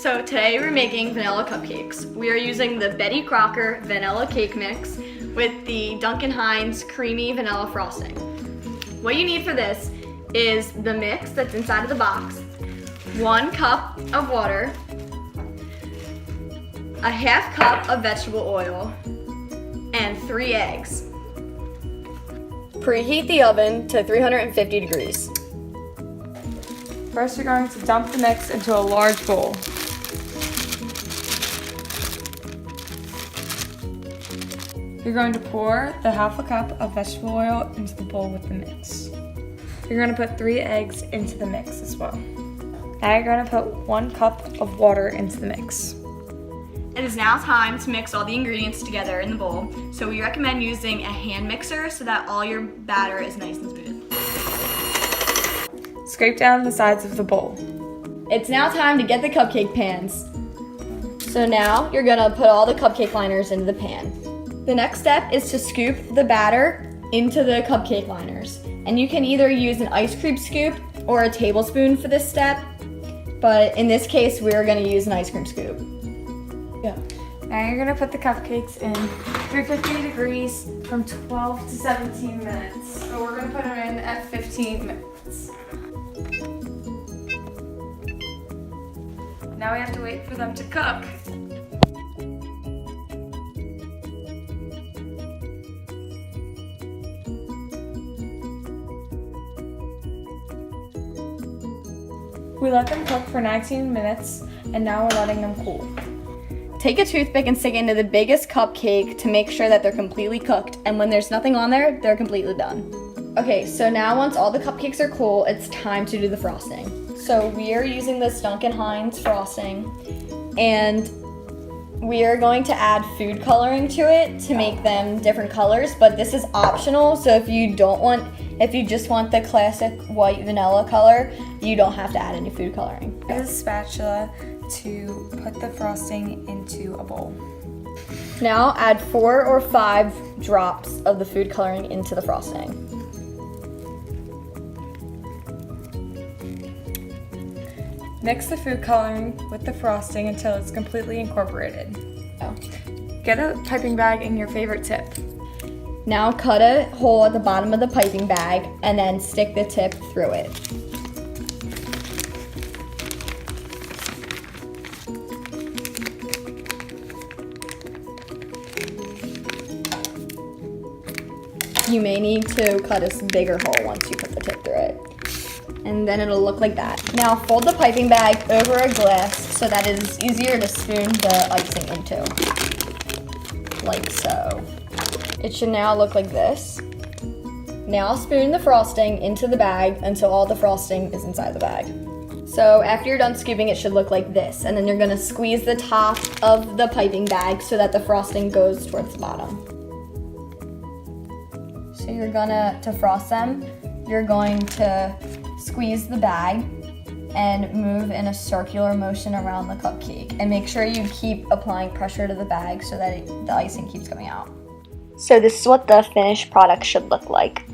So today we're making vanilla cupcakes. We are using the Betty Crocker vanilla cake mix with the Duncan Hines creamy vanilla frosting. What you need for this is the mix that's inside of the box, 1 cup of water, a ½ cup of vegetable oil, and 3 eggs. Preheat the oven to 350 degrees. First, you're going to dump the mix into a large bowl. You're going to pour the ½ cup of vegetable oil into the bowl with the mix. You're going to put 3 eggs into the mix as well. Now you're going to put 1 cup of water into the mix. It is now time to mix all the ingredients together in the bowl, so we recommend using a hand mixer so that all your batter is nice and smooth. Scrape down the sides of the bowl. It's now time to get the cupcake pans. So now you're gonna put all the cupcake liners into the pan. The next step is to scoop the batter into the cupcake liners. And you can either use an ice cream scoop or a tablespoon for this step, but in this case, we're gonna use an ice cream scoop. Yeah. Now you're gonna put the cupcakes in 350 degrees from 12 to 17 minutes. So we're gonna put them in at 15 minutes. Now we have to wait for them to cook. We let them cook for 19 minutes, and now we're letting them cool. Take a toothpick and stick it into the biggest cupcake to make sure that they're completely cooked, and when there's nothing on there, they're completely done. Okay, so now once all the cupcakes are cool, it's time to do the frosting. So we are using this Duncan Hines frosting, and we are going to add food coloring to it to make them different colors, but this is optional, so if you just want the classic white vanilla color, you don't have to add any food coloring. Use a spatula to put the frosting into a bowl. Now add 4 or 5 drops of the food coloring into the frosting. Mix the food coloring with the frosting until it's completely incorporated. Get a piping bag in your favorite tip. Now cut a hole at the bottom of the piping bag and then stick the tip through it. You may need to cut a bigger hole once you put the tip through it. And then it'll look like that. Now fold the piping bag over a glass so that it is easier to spoon the icing into. Like so. It should now look like this. Now spoon the frosting into the bag until all the frosting is inside the bag. So after you're done scooping, it should look like this. And then you're gonna squeeze the top of the piping bag so that the frosting goes towards the bottom. So to frost them, you're going to squeeze the bag and move in a circular motion around the cupcake. And make sure you keep applying pressure to the bag so that the icing keeps coming out. So this is what the finished product should look like.